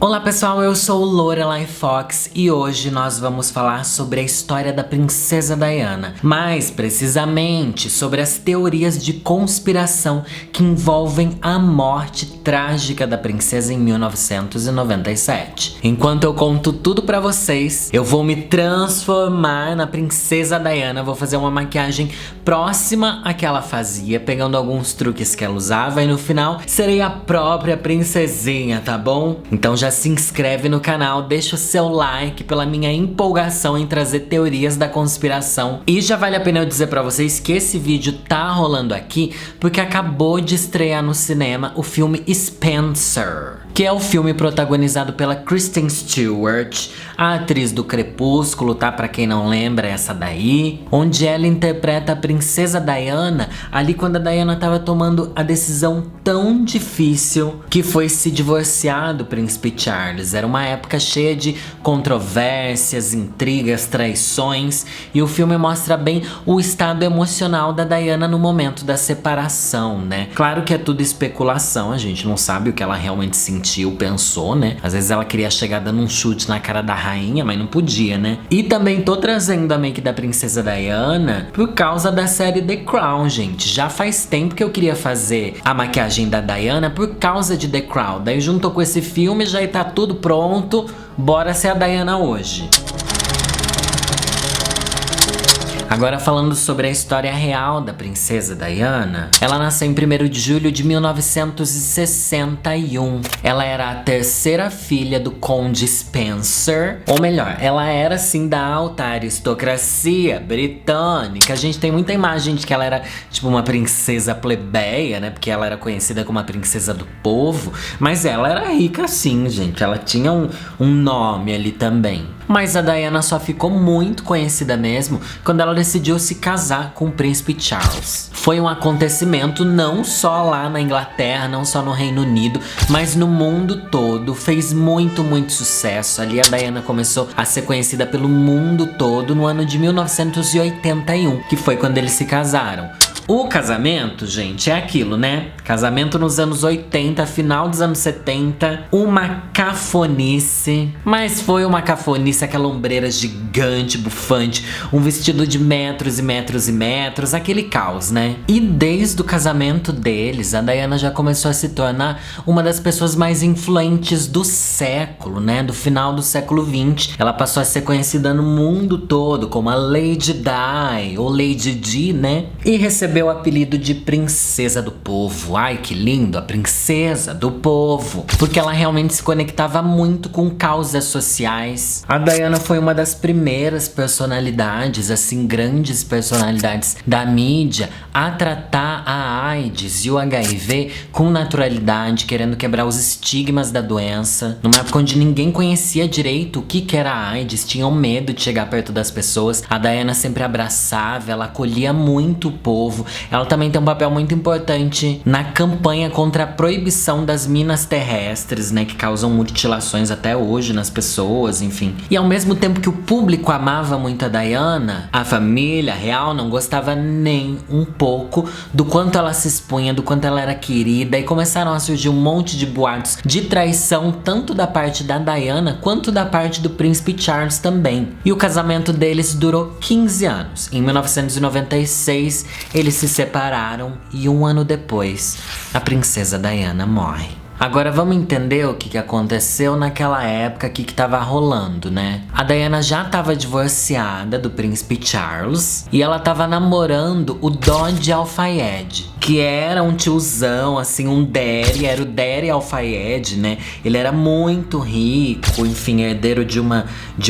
Olá pessoal, eu sou Lorelai Fox e hoje nós vamos falar sobre a história da princesa Diana, mais precisamente sobre as teorias de conspiração que envolvem a morte trágica da princesa em 1997. Enquanto eu conto tudo pra vocês, eu vou me transformar na princesa Diana, vou fazer uma maquiagem próxima à que ela fazia, pegando alguns truques que ela usava e no final serei a própria princesinha, tá bom? Então já se inscreve no canal, deixa o seu like pela minha empolgação em trazer teorias da conspiração. E já vale a pena eu dizer pra vocês que esse vídeo tá rolando aqui porque acabou de estrear no cinema o filme Spencer, que é o filme protagonizado pela Kristen Stewart, a atriz do Crepúsculo, tá? Pra quem não lembra, essa daí. Onde ela interpreta a princesa Diana, ali quando a Diana tava tomando a decisão tão difícil que foi se divorciar do príncipe Charles. Era uma época cheia de controvérsias, intrigas, traições, e o filme mostra bem o estado emocional da Diana no momento da separação, né? Claro que é tudo especulação, a gente não sabe o que ela realmente sentiu, pensou, né? Às vezes ela queria chegar dando um chute na cara da rainha, mas não podia, né? E também tô trazendo a make da princesa Diana por causa da série The Crown, gente. Já faz tempo que eu queria fazer a maquiagem da Diana por causa de The Crown. Daí juntou com esse filme, já tá tudo pronto. Bora ser a Diana hoje. Agora falando sobre a história real da princesa Diana, ela nasceu em 1º de julho de 1961. Ela era a terceira filha do conde Spencer, ou melhor, ela era sim da alta aristocracia britânica. A gente tem muita imagem de que ela era tipo uma princesa plebeia, né? Porque ela era conhecida como a princesa do povo, mas ela era rica sim, gente. Ela tinha um nome ali também. Mas a Diana só ficou muito conhecida mesmo quando ela decidiu se casar com o príncipe Charles. Foi um acontecimento não só lá na Inglaterra, não só no Reino Unido, mas no mundo todo. Fez muito sucesso. Ali a Diana começou a ser conhecida pelo mundo todo no ano de 1981, que foi quando eles se casaram. O casamento, gente, é aquilo, né? Casamento nos anos 80, final dos anos 70. Uma cafonice. Mas foi uma cafonice, aquela ombreira gigante, bufante. Um vestido de metros e metros e metros. Aquele caos, né? E desde o casamento deles, a Diana já começou a se tornar uma das pessoas mais influentes do século, né? Do final do século XX. Ela passou a ser conhecida no mundo todo como a Lady Di, ou Lady Di, né? E recebeu o apelido de princesa do povo. Ai, que lindo, a princesa do povo, porque ela realmente se conectava muito com causas sociais. A Diana foi uma das primeiras personalidades, assim, grandes personalidades da mídia a tratar a AIDS e o HIV com naturalidade, querendo quebrar os estigmas da doença. Numa época onde ninguém conhecia direito o que era a AIDS, tinham medo de chegar perto das pessoas, a Diana sempre abraçava, ela acolhia muito o povo. Ela também tem um papel muito importante na campanha contra a proibição das minas terrestres, né, que causam mutilações até hoje nas pessoas, enfim. E ao mesmo tempo que o público amava muito a Diana, a família real não gostava nem um pouco do quanto ela se expunha, do quanto ela era querida, e começaram a surgir um monte de boatos de traição, tanto da parte da Diana quanto da parte do príncipe Charles também. E o casamento deles durou 15 anos. Em 1996, eles se separaram e um ano depois, a princesa Diana morre. Agora vamos entender o que aconteceu naquela época, o que tava rolando, né? A Diana já tava divorciada do príncipe Charles e ela tava namorando o Dodi Al-Fayed, que era um tiozão, assim, um daddy, era o Daddy Al-Fayed, né? Ele era muito rico, enfim, herdeiro de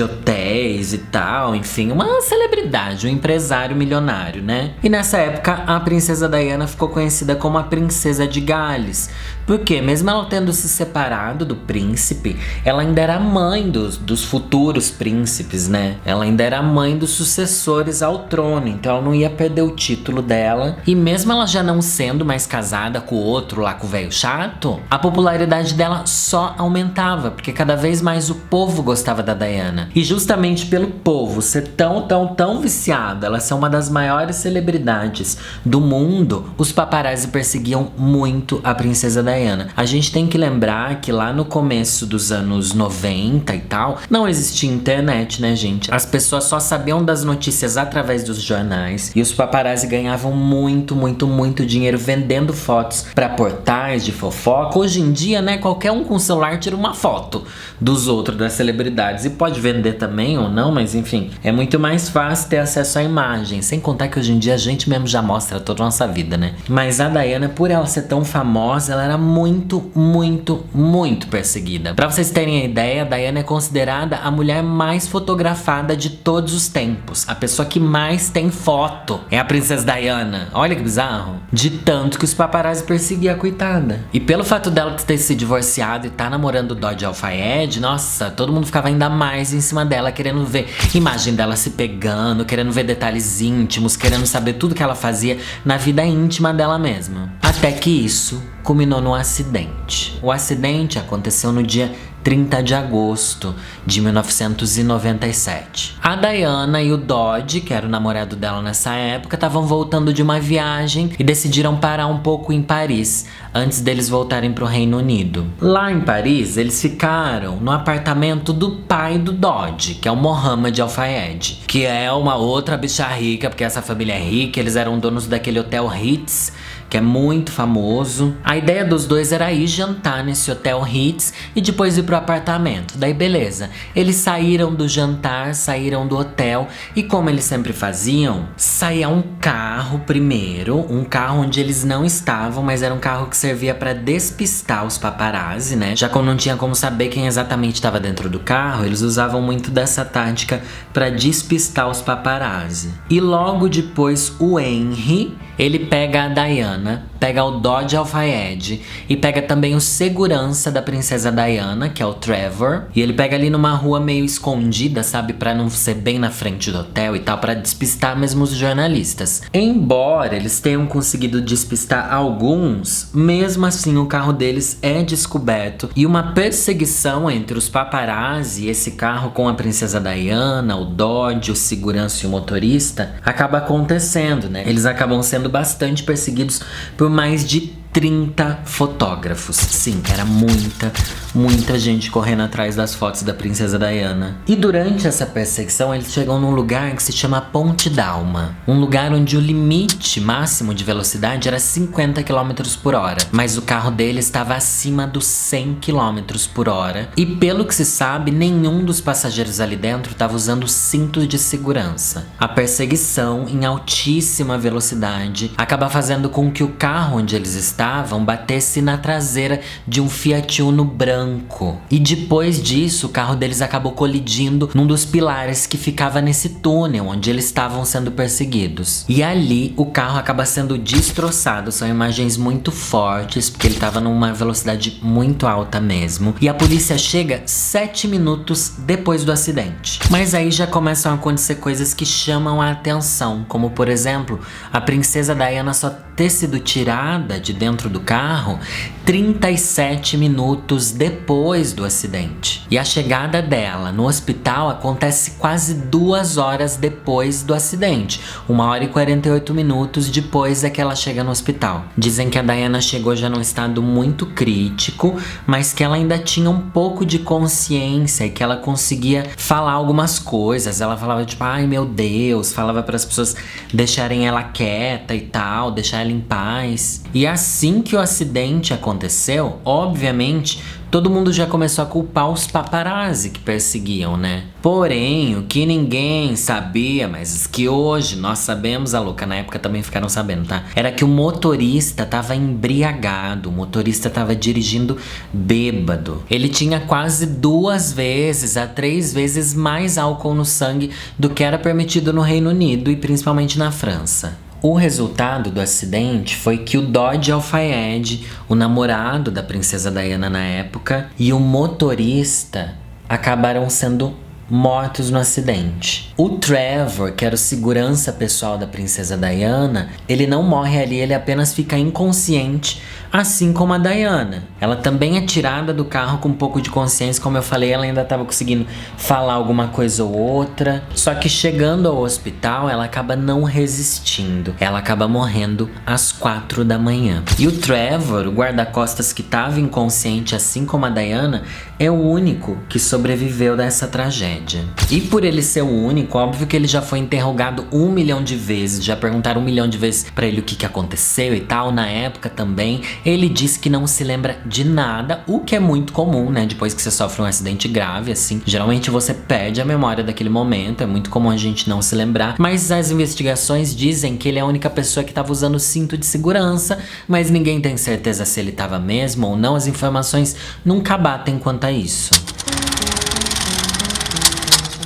hotéis e tal, enfim, uma celebridade, um empresário milionário, né? E nessa época, a princesa Diana ficou conhecida como a princesa de Gales, porque mesmo ela tendo se separado do príncipe, ela ainda era mãe dos futuros príncipes, né? Ela ainda era mãe dos sucessores ao trono, então ela não ia perder o título dela. E mesmo ela já não sendo mais casada com o outro lá, com o velho chato, a popularidade dela só aumentava, porque cada vez mais o povo gostava da Diana. E justamente pelo povo ser tão viciado, ela ser uma das maiores celebridades do mundo, os paparazzi perseguiam muito a princesa Diana. Diana. A gente tem que lembrar que lá no começo dos anos 90 e tal, não existia internet, né, gente? As pessoas só sabiam das notícias através dos jornais e os paparazzi ganhavam muito, muito, muito dinheiro vendendo fotos pra portais de fofoca. Hoje em dia, né, qualquer um com celular tira uma foto dos outros, das celebridades, e pode vender também ou não, mas enfim, é muito mais fácil ter acesso à imagem, sem contar que hoje em dia a gente mesmo já mostra toda a nossa vida, né? Mas a Diana, por ela ser tão famosa, ela era muito, muito, muito perseguida. Pra vocês terem a ideia, a Diana é considerada a mulher mais fotografada de todos os tempos. A pessoa que mais tem foto é a princesa Diana. Olha que bizarro. De tanto que os paparazzi perseguiam a coitada. E pelo fato dela ter se divorciado e tá namorando o Dodi Al-Fayed, nossa, todo mundo ficava ainda mais em cima dela, querendo ver imagem dela se pegando, querendo ver detalhes íntimos, querendo saber tudo que ela fazia na vida íntima dela mesma. Até que isso culminou num acidente. O acidente aconteceu no dia 30 de agosto de 1997. A Diana e o Dodi, que era o namorado dela nessa época, estavam voltando de uma viagem e decidiram parar um pouco em Paris, antes deles voltarem pro Reino Unido. Lá em Paris, eles ficaram no apartamento do pai do Dodi, que é o Mohammed Al-Fayed, que é uma outra bicha rica, porque essa família é rica, eles eram donos daquele hotel Ritz, que é muito famoso. A ideia dos dois era ir jantar nesse hotel Ritz e depois ir pro apartamento. Daí beleza, eles saíram do jantar, saíram do hotel e como eles sempre faziam, saía um carro primeiro, um carro onde eles não estavam, mas era um carro que servia pra despistar os paparazzi, né? Já que não tinha como saber quem exatamente estava dentro do carro, eles usavam muito dessa tática pra despistar os paparazzi. E logo depois o Henry, ele pega a Diana, pega o Dodi Al-Fayed e pega também o segurança da princesa Diana, que é o Trevor. E ele pega ali numa rua meio escondida, sabe? Pra não ser bem na frente do hotel e tal, pra despistar mesmo os jornalistas. Embora eles tenham conseguido despistar alguns, mesmo assim o carro deles é descoberto. E uma perseguição entre os paparazzi e esse carro com a princesa Diana, o Dodi, o segurança e o motorista, acaba acontecendo, né? Eles acabam sendo bastante perseguidos por mais de 30 fotógrafos. Sim, era muita gente correndo atrás das fotos da princesa Diana. E durante essa perseguição, eles chegam num lugar que se chama Ponte d'Alma. Um lugar onde o limite máximo de velocidade era 50 km por hora. Mas o carro dele estava acima dos 100 km por hora. E pelo que se sabe, nenhum dos passageiros ali dentro estava usando cinto de segurança. A perseguição em altíssima velocidade acaba fazendo com que o carro onde eles estavam batesse na traseira de um Fiat Uno branco. E depois disso, o carro deles acabou colidindo num dos pilares que ficava nesse túnel onde eles estavam sendo perseguidos. E ali, o carro acaba sendo destroçado. São imagens muito fortes, porque ele estava numa velocidade muito alta mesmo. E a polícia chega 7 minutos depois do acidente. Mas aí já começam a acontecer coisas que chamam a atenção, como por exemplo, a princesa Diana só ter sido tirada de dentro do carro 37 minutos depois do acidente. E a chegada dela no hospital acontece quase 2 horas depois do acidente. 1 hora e 48 minutos depois é que ela chega no hospital. Dizem que a Diana chegou já num estado muito crítico, mas que ela ainda tinha um pouco de consciência e que ela conseguia falar algumas coisas. Ela falava tipo, ai meu Deus, falava para as pessoas deixarem ela quieta e tal, deixar ela em paz. E assim que o acidente aconteceu, obviamente, todo mundo já começou a culpar os paparazzi que perseguiam, né? Porém, o que ninguém sabia, mas que hoje nós sabemos, a louca na época também ficaram sabendo, tá? Era que o motorista tava embriagado, o motorista tava dirigindo bêbado. Ele tinha quase 2 vezes a 3 vezes mais álcool no sangue do que era permitido no Reino Unido e principalmente na França. O resultado do acidente foi que o Dodi Al-Fayed, o namorado da princesa Diana na época, e o motorista acabaram sendo mortos no acidente. O Trevor, que era o segurança pessoal da princesa Diana, ele não morre ali, ele apenas fica inconsciente assim como a Diana. Ela também é tirada do carro com um pouco de consciência, como eu falei, ela ainda estava conseguindo falar alguma coisa ou outra. Só que chegando ao hospital, ela acaba não resistindo. Ela acaba morrendo às 4 da manhã. E o Trevor, o guarda-costas que estava inconsciente, assim como a Diana, é o único que sobreviveu dessa tragédia. E por ele ser o único, óbvio que ele já foi interrogado 1 milhão de vezes, já perguntaram 1 milhão de vezes pra ele o que aconteceu e tal. Na época também, ele disse que não se lembra de nada, o que é muito comum, né? Depois que você sofre um acidente grave, assim, geralmente você perde a memória daquele momento, é muito comum a gente não se lembrar. Mas as investigações dizem que ele é a única pessoa que estava usando cinto de segurança, mas ninguém tem certeza se ele estava mesmo ou não. As informações nunca batem quanto a isso.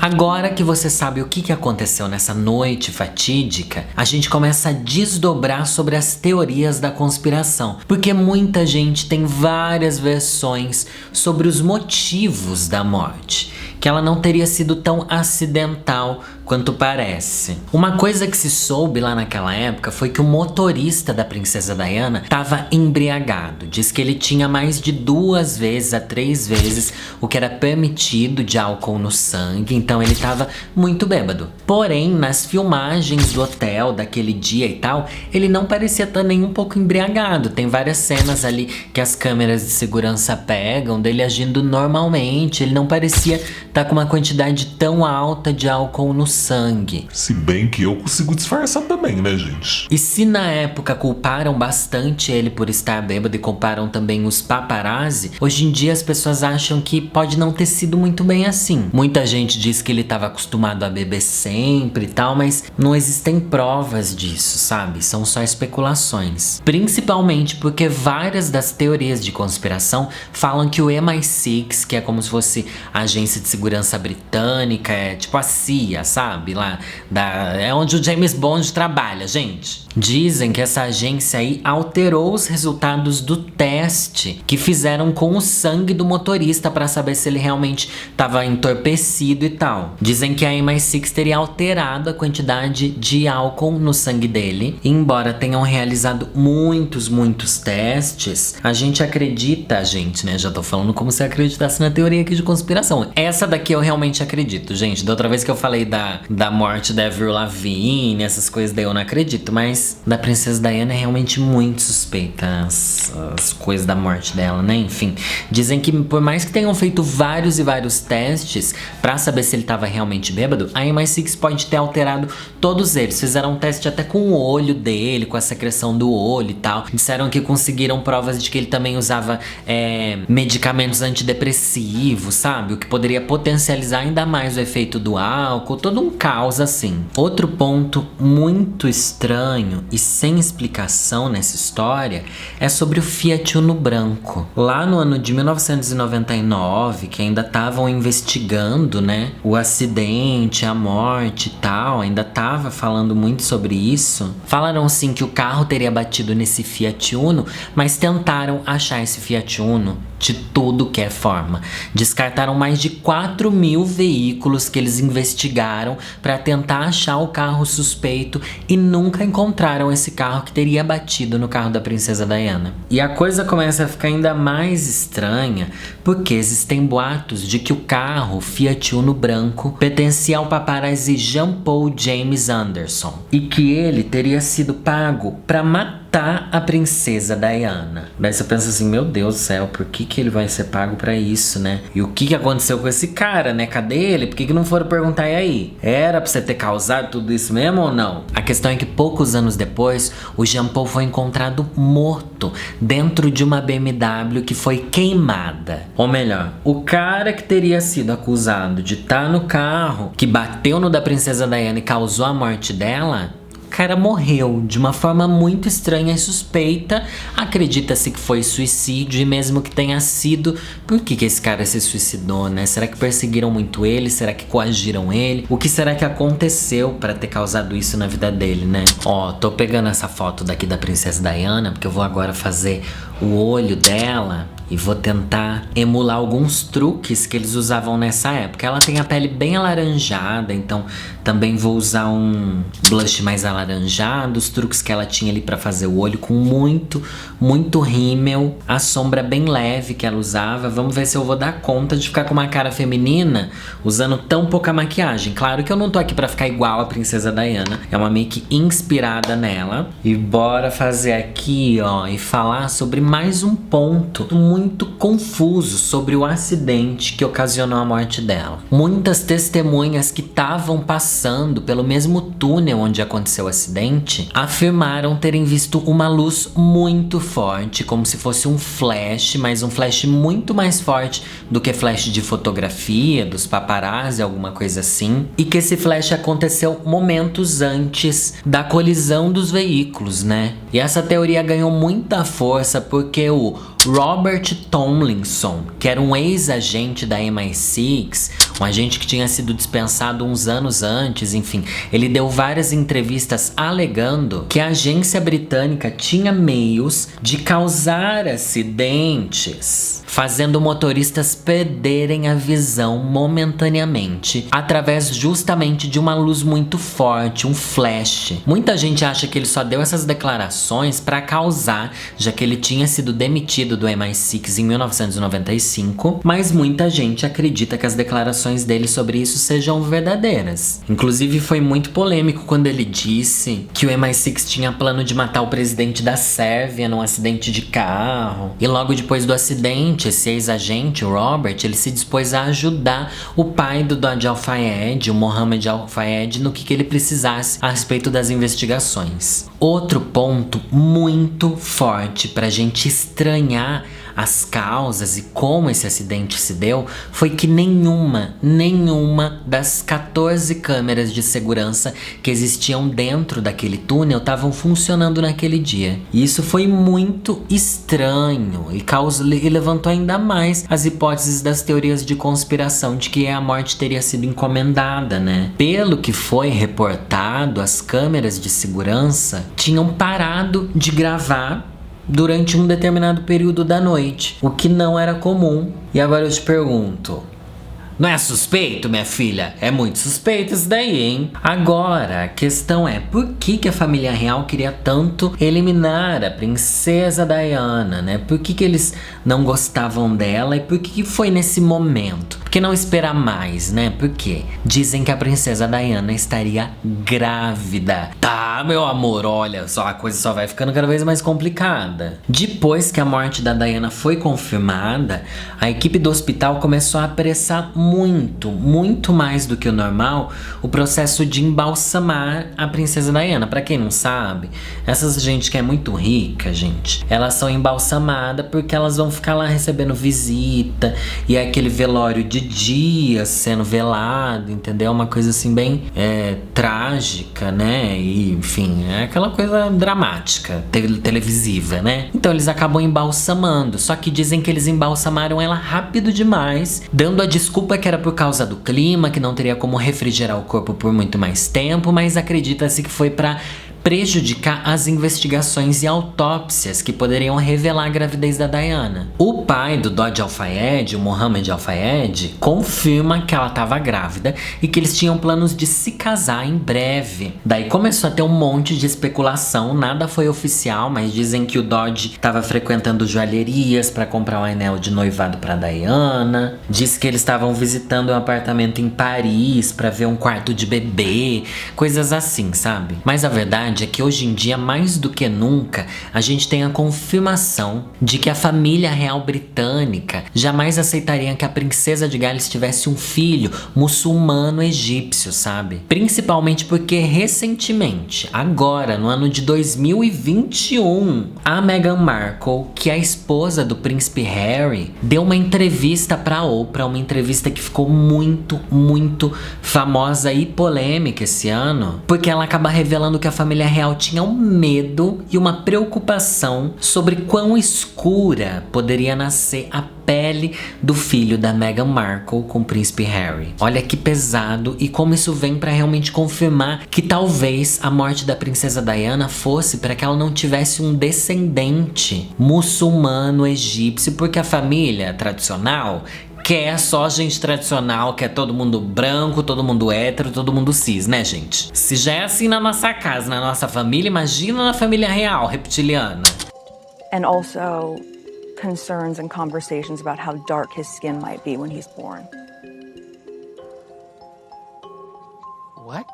Agora que você sabe o que aconteceu nessa noite fatídica, a gente começa a desdobrar sobre as teorias da conspiração, porque muita gente tem várias versões sobre os motivos da morte, que ela não teria sido tão acidental quanto parece. Uma coisa que se soube lá naquela época foi que o motorista da princesa Diana estava embriagado. Diz que ele tinha mais de 2 vezes a 3 vezes o que era permitido de álcool no sangue, então ele estava muito bêbado. Porém, nas filmagens do hotel daquele dia e tal, ele não parecia estar nem um pouco embriagado. Tem várias cenas ali que as câmeras de segurança pegam dele agindo normalmente. Ele não parecia estar com uma quantidade tão alta de álcool no sangue. Se bem que eu consigo disfarçar também, né, gente? E se na época culparam bastante ele por estar bêbado e culparam também os paparazzi, hoje em dia as pessoas acham que pode não ter sido muito bem assim. Muita gente diz que ele estava acostumado a beber sempre e tal, mas não existem provas disso, sabe? São só especulações. Principalmente porque várias das teorias de conspiração falam que o MI6, que é como se fosse a agência de segurança britânica, é tipo a CIA, sabe? Lá é onde o James Bond trabalha, gente. Dizem que essa agência aí alterou os resultados do teste que fizeram com o sangue do motorista para saber se ele realmente estava entorpecido e tal. Dizem que a MI6 teria alterado a quantidade de álcool no sangue dele. E embora tenham realizado muitos testes, a gente acredita, né? Já tô falando como se acreditasse na teoria aqui de conspiração. Essa daqui eu realmente acredito, gente. Da outra vez que eu falei da morte da Avril Lavigne, essas coisas daí eu não acredito, mas da princesa Diana é realmente muito suspeita as coisas da morte dela, né? Enfim, dizem que por mais que tenham feito vários e vários testes pra saber se ele tava realmente bêbado, a MI6 pode ter alterado todos eles. Fizeram um teste até com o olho dele, com a secreção do olho e tal. Disseram que conseguiram provas de que ele também usava medicamentos antidepressivos, sabe? O que poderia potencializar ainda mais o efeito do álcool, todo um caos assim. Outro ponto muito estranho e sem explicação nessa história é sobre o Fiat Uno branco. Lá no ano de 1999, que ainda estavam investigando, né, o acidente, a morte e tal, ainda tava falando muito sobre isso. Falaram sim que o carro teria batido nesse Fiat Uno, mas tentaram achar esse Fiat Uno de tudo que é forma. Descartaram mais de 4.000 veículos que eles investigaram para tentar achar o carro suspeito e nunca encontraram esse carro que teria batido no carro da princesa Diana. E a coisa começa a ficar ainda mais estranha porque existem boatos de que o carro Fiat Uno branco pertencia ao paparazzi Jean Paul James Anderson e que ele teria sido pago para matar a princesa Diana. Daí você pensa assim, meu Deus do céu, por que ele vai ser pago pra isso, né? E o que aconteceu com esse cara, né? Cadê ele? Por que não foram perguntar, e aí? Era pra você ter causado tudo isso mesmo ou não? A questão é que poucos anos depois, o Jean Paul foi encontrado morto dentro de uma BMW que foi queimada. Ou melhor, o cara que teria sido acusado de estar no carro que bateu no da princesa Diana e causou a morte dela, o cara morreu de uma forma muito estranha e suspeita. Acredita-se que foi suicídio, e mesmo que tenha sido, por que esse cara se suicidou, né? Será que perseguiram muito ele? Será que coagiram ele? O que será que aconteceu pra ter causado isso na vida dele, né? Ó, tô pegando essa foto daqui da princesa Diana, porque eu vou agora fazer o olho dela. e vou tentar emular alguns truques que eles usavam nessa época. Ela tem a pele bem alaranjada, então também vou usar um blush mais alaranjado. Os truques que ela tinha ali pra fazer o olho com muito rímel. A sombra bem leve que ela usava. Vamos ver se eu vou dar conta de ficar com uma cara feminina usando tão pouca maquiagem. Claro que eu não tô aqui pra ficar igual a Princesa Diana. É uma make inspirada nela. E bora fazer aqui, ó, e falar sobre mais um ponto muito confuso sobre o acidente que ocasionou a morte dela. Muitas testemunhas que estavam passando pelo mesmo túnel onde aconteceu o acidente afirmaram terem visto uma luz muito forte, como se fosse um flash, mas um flash muito mais forte do que flash de fotografia, dos paparazzi, alguma coisa assim. E que esse flash aconteceu momentos antes da colisão dos veículos, né? E essa teoria ganhou muita força porque o Robert Tomlinson, que era um ex-agente da MI6, um agente que tinha sido dispensado uns anos antes, enfim, ele deu várias entrevistas alegando que a agência britânica tinha meios de causar acidentes, fazendo motoristas perderem a visão momentaneamente, através justamente de uma luz muito forte, um flash. Muita gente acha que ele só deu essas declarações para causar, já que ele tinha sido demitido do MI6 em 1995, mas muita gente acredita que as declarações dele sobre isso sejam verdadeiras. Inclusive foi muito polêmico quando ele disse que o MI6 tinha plano de matar o presidente da Sérvia num acidente de carro. E logo depois do acidente, esse ex-agente, o Robert, ele se dispôs a ajudar o pai do Dodi Al-Fayed, o Mohammed Al-Fayed, no que ele precisasse a respeito das investigações. Outro ponto muito forte pra gente estranhar as causas e como esse acidente se deu foi que nenhuma das 14 câmeras de segurança que existiam dentro daquele túnel estavam funcionando naquele dia. E isso foi muito estranho e levantou ainda mais as hipóteses das teorias de conspiração de que a morte teria sido encomendada, né? Pelo que foi reportado, as câmeras de segurança tinham parado de gravar durante um determinado período da noite, o que não era comum. E agora eu te pergunto, não é suspeito, minha filha? É muito suspeito isso daí, hein? Agora, a questão é, por que a família real queria tanto eliminar a Princesa Diana, né? Por que eles não gostavam dela e por que foi nesse momento? Por que não esperar mais, né? Por quê? Dizem que a Princesa Diana estaria grávida. Tá, meu amor, olha só, a coisa só vai ficando cada vez mais complicada. Depois que a morte da Diana foi confirmada, a equipe do hospital começou a apressar muito mais do que o normal o processo de embalsamar a Princesa Diana. Pra quem não sabe, essas gente que é muito rica, gente, elas são embalsamadas porque elas vão ficar lá recebendo visita e é aquele velório de dias sendo velado, entendeu? Uma coisa assim bem trágica, né? E, enfim, é aquela coisa dramática, televisiva, né? Então eles acabam embalsamando, só que dizem que eles embalsamaram ela rápido demais, dando a desculpa que era por causa do clima, que não teria como refrigerar o corpo por muito mais tempo, mas acredita-se que foi para prejudicar as investigações e autópsias que poderiam revelar a gravidez da Diana. O pai do Dodi Al-Fayed, o Mohammed Al-Fayed, confirma que ela estava grávida e que eles tinham planos de se casar em breve. Daí começou a ter um monte de especulação, nada foi oficial, mas dizem que o Dodi estava frequentando joalherias para comprar um anel de noivado para Diana. Diz que eles estavam visitando um apartamento em Paris para ver um quarto de bebê, coisas assim, sabe? Mas a verdade é que hoje em dia, mais do que nunca, a gente tem a confirmação de que a família real britânica jamais aceitaria que a princesa de Gales tivesse um filho muçulmano egípcio, sabe? Principalmente porque recentemente, agora no ano de 2021, a Meghan Markle, que é a esposa do príncipe Harry, deu uma entrevista pra Oprah, uma entrevista que ficou muito famosa e polêmica esse ano, porque ela acaba revelando que a família família real tinha um medo e uma preocupação sobre quão escura poderia nascer a pele do filho da Meghan Markle com o príncipe Harry. Olha que pesado, e como isso vem para realmente confirmar que talvez a morte da princesa Diana fosse para que ela não tivesse um descendente muçulmano egípcio, porque a família tradicional quer só gente tradicional, quer todo mundo branco, todo mundo hétero, todo mundo cis, né, gente? Se já é assim na nossa casa, na nossa família, imagina na família real, reptiliana. And also concerns and conversations about how dark his skin might be when he's born. What?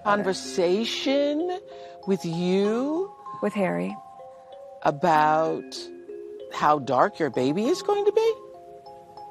Conversation with you? With Harry. About how dark your baby is going to be?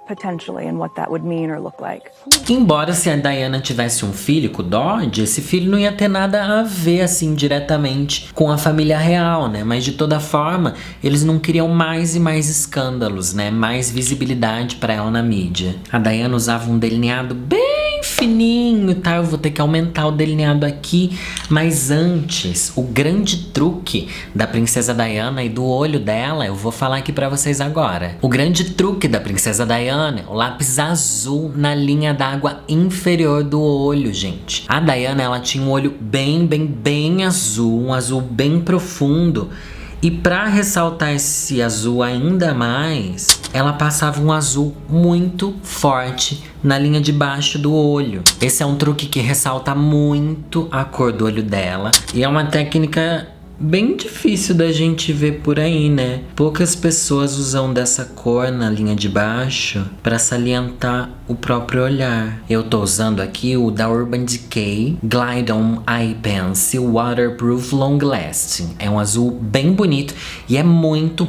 Potentially, and what that would mean or look like. Embora se a Diana tivesse um filho com o Dodge, esse filho não ia ter nada a ver assim diretamente com a família real, né? Mas de toda forma, eles não queriam mais e mais escândalos, né? Mais visibilidade pra ela na mídia. A Diana usava um delineado bem fininho, tá? Eu vou ter que aumentar o delineado aqui. Mas antes, o grande truque da princesa Diana e do olho dela, eu vou falar aqui pra vocês agora. O grande truque da princesa Diana, o lápis azul na linha d'água inferior do olho, gente. A Diana, ela tinha um olho bem azul, um azul bem profundo. E pra ressaltar esse azul ainda mais, ela passava um azul muito forte na linha de baixo do olho. Esse é um truque que ressalta muito a cor do olho dela. E é uma técnica bem difícil da gente ver por aí, né? Poucas pessoas usam dessa cor na linha de baixo para salientar o próprio olhar. Eu tô usando aqui o da Urban Decay Glide On Eye Pencil Waterproof Long Lasting. É um azul bem bonito e é muito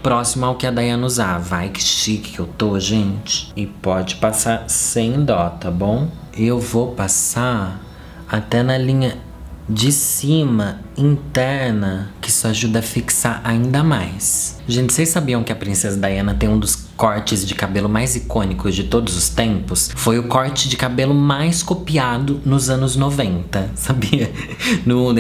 próximo ao que a Diana usava. Ai, que chique que eu tô, gente. E pode passar sem dó, tá bom? Eu vou passar até na linha de cima, interna, que isso ajuda a fixar ainda mais. Gente, vocês sabiam que a princesa Diana tem um dos cortes de cabelo mais icônicos de todos os tempos? Foi o corte de cabelo mais copiado nos anos 90, sabia?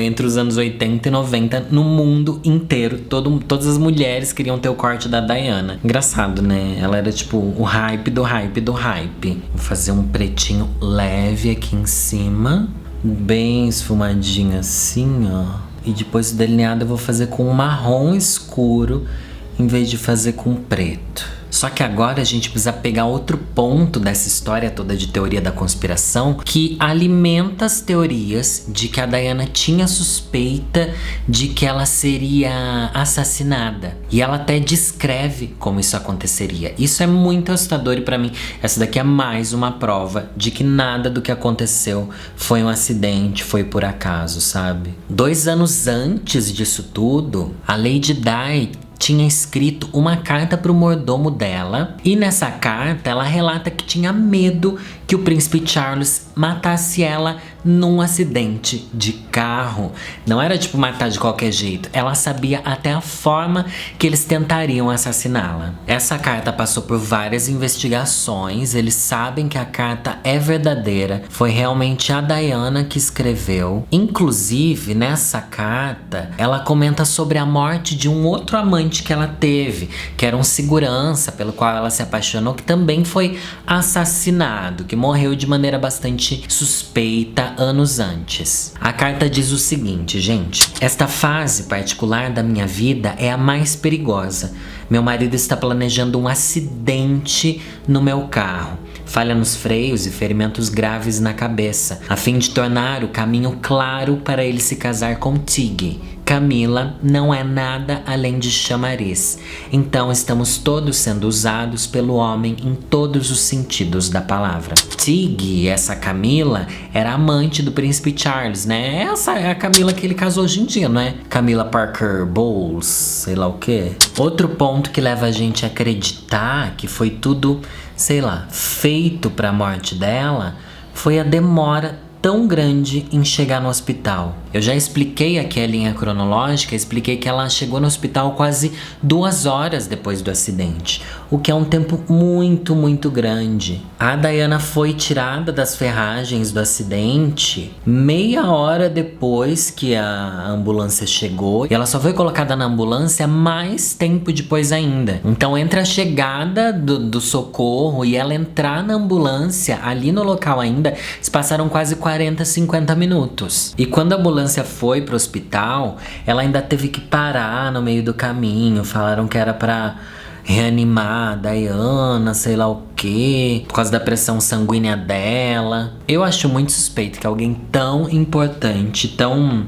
Entre os anos 80 e 90, no mundo inteiro, todas as mulheres queriam ter o corte da Diana. Engraçado, né? Ela era tipo o hype do hype do hype. Vou fazer um pretinho leve aqui em cima, bem esfumadinho assim, ó. E depois o delineado eu vou fazer com um marrom escuro em vez de fazer com preto. Só que agora a gente precisa pegar outro ponto dessa história toda de teoria da conspiração que alimenta as teorias de que a Diana tinha suspeita de que ela seria assassinada. E ela até descreve como isso aconteceria. Isso é muito assustador e pra mim essa daqui é mais uma prova de que nada do que aconteceu foi um acidente, foi por acaso, sabe? 2 anos antes disso tudo, a Lady Di tinha escrito uma carta pro mordomo dela, e nessa carta ela relata que tinha medo que o príncipe Charles matasse ela num acidente de carro. Não era tipo matar de qualquer jeito, ela sabia até a forma que eles tentariam assassiná-la. Essa carta passou por várias investigações, eles sabem que a carta é verdadeira, foi realmente a Diana que escreveu. Inclusive, nessa carta, ela comenta sobre a morte de um outro amante que ela teve, que era um segurança pelo qual ela se apaixonou, que também foi assassinado, que morreu de maneira bastante suspeita anos antes. A carta diz o seguinte, gente: esta fase particular da minha vida é a mais perigosa. Meu marido está planejando um acidente no meu carro, falha nos freios e ferimentos graves na cabeça, a fim de tornar o caminho claro para ele se casar com Tig. Camila não é nada além de chamariz. Então estamos todos sendo usados pelo homem em todos os sentidos da palavra. Tig, essa Camila, era amante do príncipe Charles, né? Essa é a Camila que ele casou hoje em dia, não é? Camila Parker Bowles, sei lá o quê. Outro ponto que leva a gente a acreditar que foi tudo, sei lá, feito pra morte dela, foi a demora tão grande em chegar no hospital? Eu já expliquei aqui a linha cronológica, expliquei que ela chegou no hospital quase 2 horas depois do acidente, o que é um tempo muito, muito grande. A Diana foi tirada das ferragens do acidente meia hora depois que a ambulância chegou, e ela só foi colocada na ambulância mais tempo depois ainda. Então, entre a chegada do socorro e ela entrar na ambulância, ali no local ainda, se passaram quase 40, 50 minutos. E quando a ambulância foi pro hospital, ela ainda teve que parar no meio do caminho. Falaram que era pra reanimar a Diana, sei lá o que, por causa da pressão sanguínea dela. Eu acho muito suspeito que alguém tão importante, tão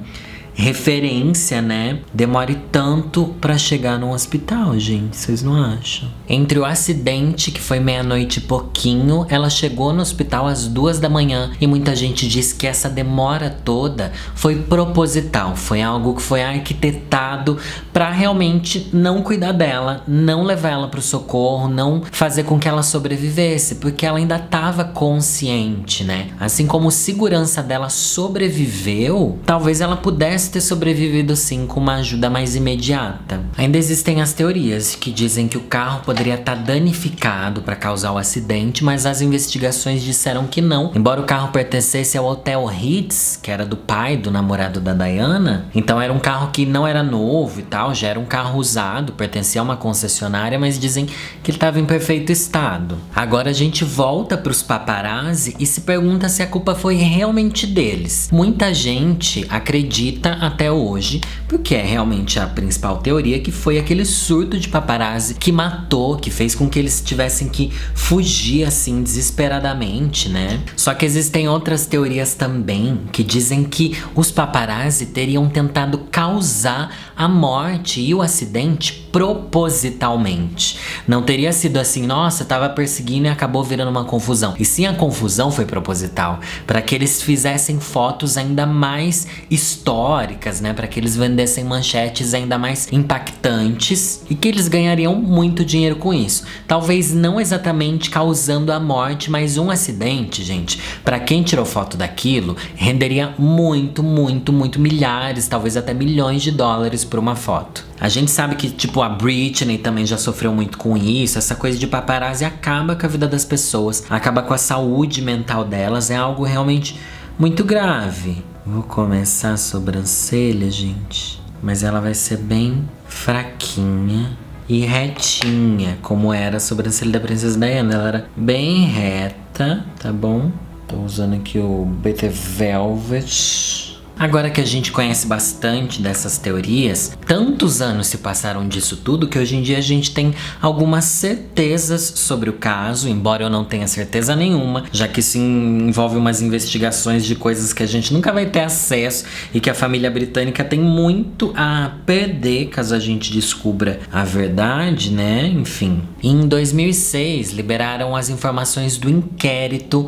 referência, né, demore tanto pra chegar no hospital, gente. Vocês não acham? Entre o acidente, que foi meia-noite e pouquinho, ela chegou no hospital às 2 da manhã, e muita gente diz que essa demora toda foi proposital, foi algo que foi arquitetado pra realmente não cuidar dela, não levar ela pro socorro, não fazer com que ela sobrevivesse, porque ela ainda tava consciente, né? Assim como o segurança dela sobreviveu, talvez ela pudesse ter sobrevivido sim com uma ajuda mais imediata. Ainda existem as teorias que dizem que o carro poderia estar danificado para causar o acidente, mas as investigações disseram que não. Embora o carro pertencesse ao Hotel Ritz, que era do pai do namorado da Diana, então era um carro que não era novo e tal, já era um carro usado, pertencia a uma concessionária, mas dizem que ele estava em perfeito estado. Agora a gente volta para os paparazzi e se pergunta se a culpa foi realmente deles. Muita gente acredita até hoje, porque é realmente a principal teoria, que foi aquele surto de paparazzi que matou, que fez com que eles tivessem que fugir assim desesperadamente, né? Só que existem outras teorias também que dizem que os paparazzi teriam tentado causar a morte e o acidente propositalmente. Não teria sido assim, nossa, tava perseguindo e acabou virando uma confusão. E sim, a confusão foi proposital, para que eles fizessem fotos ainda mais históricas, né? Para que eles vendessem manchetes ainda mais impactantes e que eles ganhariam muito dinheiro com isso. Talvez não exatamente causando a morte, mas um acidente, gente, para quem tirou foto daquilo, renderia muito, muito, muito, milhares, talvez até milhões de dólares por uma foto. A gente sabe que, tipo, a Britney também já sofreu muito com isso. Essa coisa de paparazzi acaba com a vida das pessoas, acaba com a saúde mental delas. É algo realmente muito grave. Vou começar a sobrancelha, gente, mas ela vai ser bem fraquinha e retinha, como era a sobrancelha da Princesa Diana. Ela era bem reta, tá bom? Tô usando aqui o BT Velvet. Agora que a gente conhece bastante dessas teorias, tantos anos se passaram disso tudo que hoje em dia a gente tem algumas certezas sobre o caso, embora eu não tenha certeza nenhuma, já que isso envolve umas investigações de coisas que a gente nunca vai ter acesso e que a família britânica tem muito a perder caso a gente descubra a verdade, né? Enfim. Em 2006, liberaram as informações do inquérito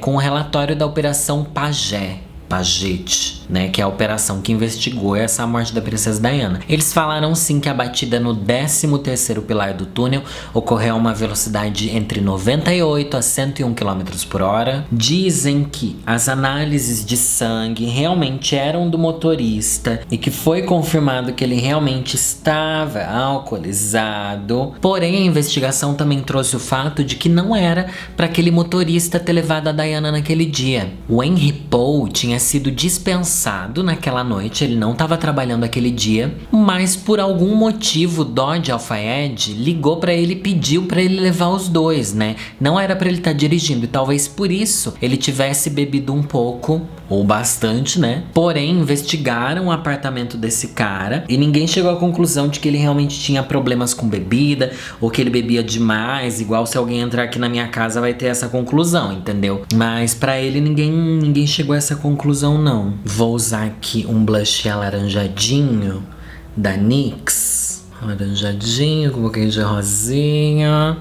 com o relatório da Operação Paget, né, que é a operação que investigou essa morte da Princesa Diana. Eles falaram sim que a batida no 13º pilar do túnel ocorreu a uma velocidade entre 98 a 101 km por hora. Dizem que as análises de sangue realmente eram do motorista e que foi confirmado que ele realmente estava alcoolizado. Porém, a investigação também trouxe o fato de que não era para aquele motorista ter levado a Diana naquele dia. O Henry Paul tinha sido dispensado naquela noite, ele não estava trabalhando aquele dia, mas por algum motivo Dodge Al-Fayed ligou para ele e pediu para ele levar os dois, né? Não era para ele estar dirigindo e talvez por isso ele tivesse bebido um pouco ou bastante, né? Porém, investigaram o apartamento desse cara e ninguém chegou à conclusão de que ele realmente tinha problemas com bebida ou que ele bebia demais, igual se alguém entrar aqui na minha casa vai ter essa conclusão, entendeu? Mas pra ele ninguém chegou a essa conclusão, não. Vou usar aqui um blush alaranjadinho da NYX. Alaranjadinho, com um pouquinho de rosinha.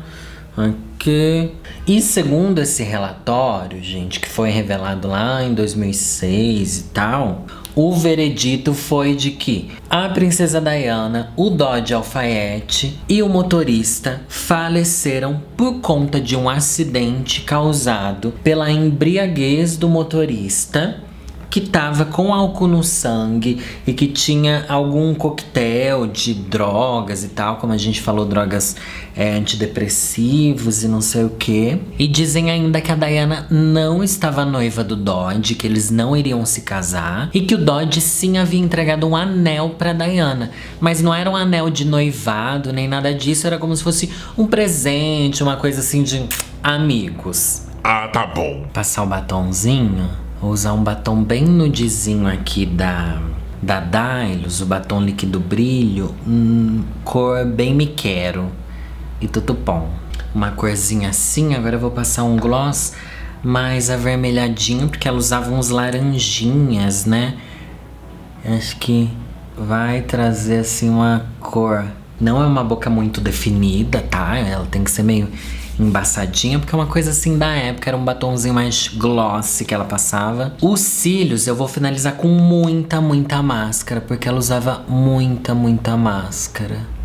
Aqui. E segundo esse relatório, gente, que foi revelado lá em 2006 e tal, o veredito foi de que a princesa Diana, o Dodge Alfaiate e o motorista faleceram por conta de um acidente causado pela embriaguez do motorista, que tava com álcool no sangue e que tinha algum coquetel de drogas e tal, como a gente falou, drogas antidepressivos e não sei o que. E dizem ainda que a Diana não estava noiva do Dodge, que eles não iriam se casar e que o Dodge sim havia entregado um anel pra Diana, mas não era um anel de noivado nem nada disso, era como se fosse um presente, uma coisa assim de amigos. Ah, tá bom. Passar o batonzinho. Vou usar um batom bem nudezinho aqui da Dylos, o batom líquido brilho, cor bem me quero e tutupom. Uma corzinha assim. Agora eu vou passar um gloss mais avermelhadinho, porque ela usava uns laranjinhas, né? Acho que vai trazer assim uma cor. Não é uma boca muito definida, tá? Ela tem que ser meio embaçadinha, porque é uma coisa assim da época, era um batonzinho mais glossy que ela passava. Os cílios eu vou finalizar com muita máscara, porque ela usava muita máscara.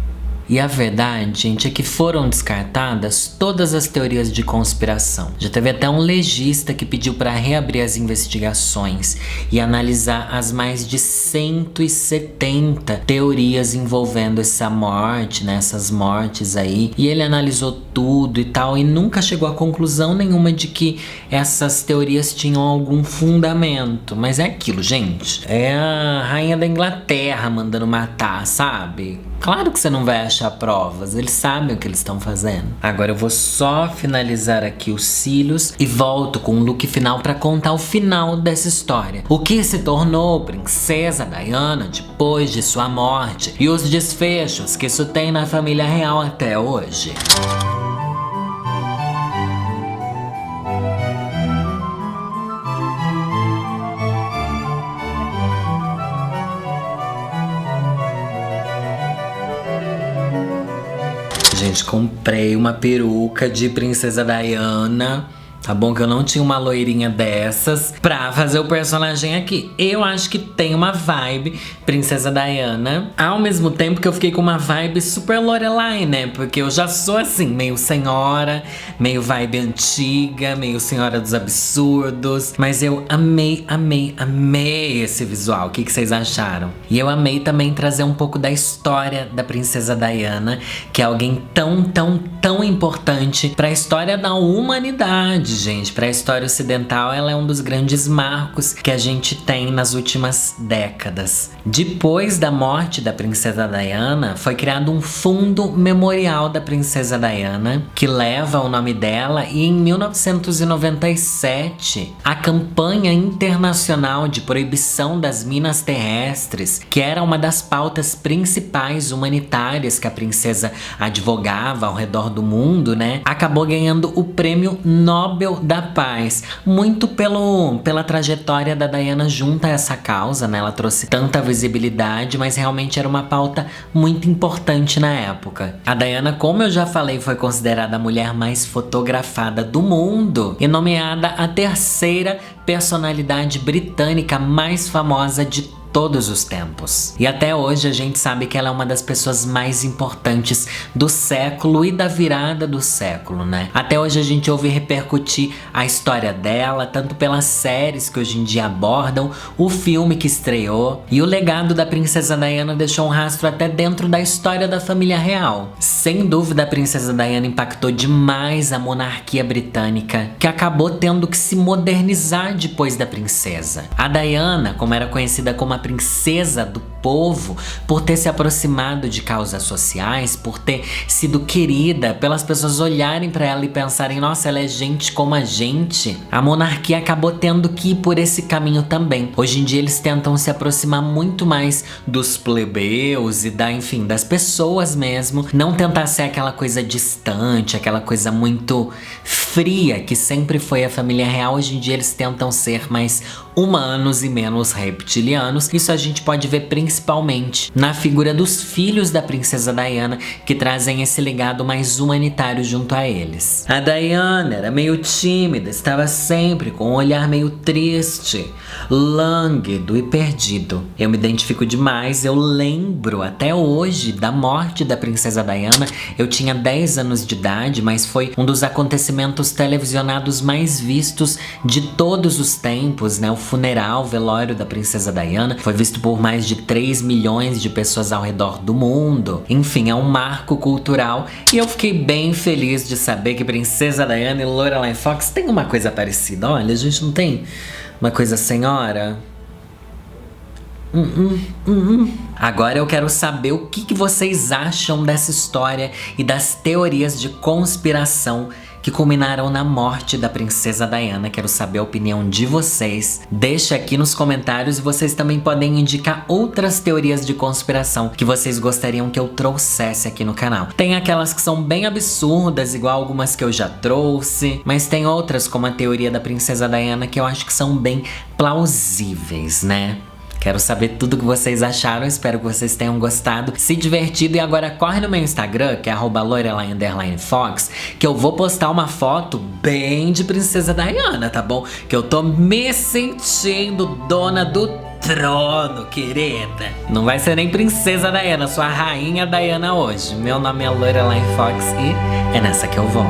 E a verdade, gente, é que foram descartadas todas as teorias de conspiração. Já teve até um legista que pediu para reabrir as investigações e analisar as mais de 170 teorias envolvendo essa morte, né, essas mortes aí. E ele analisou tudo e tal, e nunca chegou a conclusão nenhuma de que essas teorias tinham algum fundamento. Mas é aquilo, gente. É a rainha da Inglaterra mandando matar, sabe? Claro que você não vai achar provas, eles sabem o que eles estão fazendo. Agora eu vou só finalizar aqui os cílios e volto com um look final pra contar o final dessa história. O que se tornou princesa Diana depois de sua morte e os desfechos que isso tem na família real até hoje. Gente, comprei uma peruca de princesa Diana. Tá bom que eu não tinha uma loirinha dessas pra fazer o personagem aqui. Eu acho que tem uma vibe princesa Diana, ao mesmo tempo que eu fiquei com uma vibe super Lorelai, né? Porque eu já sou assim, meio senhora, meio vibe antiga, meio senhora dos absurdos. Mas eu amei esse visual. O que vocês acharam? E eu amei também trazer um pouco da história da princesa Diana, que é alguém tão importante pra história da humanidade. Gente, para a história ocidental, ela é um dos grandes marcos que a gente tem nas últimas décadas. Depois da morte da princesa Diana, foi criado um fundo memorial da princesa Diana, que leva o nome dela, e em 1997, a campanha internacional de proibição das minas terrestres, que era uma das pautas principais humanitárias que a princesa advogava ao redor do mundo, né, acabou ganhando o prêmio Nobel da Paz, muito pela trajetória da Diana junto a essa causa, né? Ela trouxe tanta visibilidade, mas realmente era uma pauta muito importante na época. A Diana, como eu já falei, foi considerada a mulher mais fotografada do mundo e nomeada a terceira personalidade britânica mais famosa de todos os tempos. E até hoje a gente sabe que ela é uma das pessoas mais importantes do século e da virada do século, né? Até hoje a gente ouve repercutir a história dela, tanto pelas séries que hoje em dia abordam, o filme que estreou, e o legado da princesa Diana deixou um rastro até dentro da história da família real. Sem dúvida, a princesa Diana impactou demais a monarquia britânica, que acabou tendo que se modernizar depois da princesa. A Diana, como era conhecida como a princesa do povo, por ter se aproximado de causas sociais, por ter sido querida, pelas pessoas olharem pra ela e pensarem, nossa, ela é gente como a gente, a monarquia acabou tendo que ir por esse caminho também. Hoje em dia eles tentam se aproximar muito mais dos plebeus e das pessoas mesmo, não tentar ser aquela coisa distante, aquela coisa muito fria que sempre foi a família real. Hoje em dia eles tentam ser mais humanos e menos reptilianos. Isso a gente pode ver principalmente principalmente na figura dos filhos da princesa Diana, que trazem esse legado mais humanitário junto a eles. A Diana era meio tímida, estava sempre com um olhar meio triste, lânguido e perdido. Eu me identifico demais, eu lembro até hoje da morte da princesa Diana. Eu tinha 10 anos de idade, mas foi um dos acontecimentos televisionados mais vistos de todos os tempos, né? O funeral, o velório da princesa Diana foi visto por mais de 3 milhões de pessoas ao redor do mundo. Enfim, é um marco cultural e eu fiquei bem feliz de saber que princesa Diana e Lorelai Fox têm uma coisa parecida. Olha, a gente não tem uma coisa senhora? Agora eu quero saber o que vocês acham dessa história e das teorias de conspiração que culminaram na morte da princesa Diana. Quero saber a opinião de vocês. Deixa aqui nos comentários e vocês também podem indicar outras teorias de conspiração que vocês gostariam que eu trouxesse aqui no canal. Tem aquelas que são bem absurdas, igual algumas que eu já trouxe, mas tem outras, como a teoria da princesa Diana, que eu acho que são bem plausíveis, né? Quero saber tudo o que vocês acharam, espero que vocês tenham gostado, se divertido. E agora corre no meu Instagram, que é @Lorelai_Fox, que eu vou postar uma foto bem de princesa Diana, tá bom? Que eu tô me sentindo dona do trono, querida. Não vai ser nem princesa Diana, sou a rainha Diana hoje. Meu nome é Lorelai Fox e é nessa que eu vou.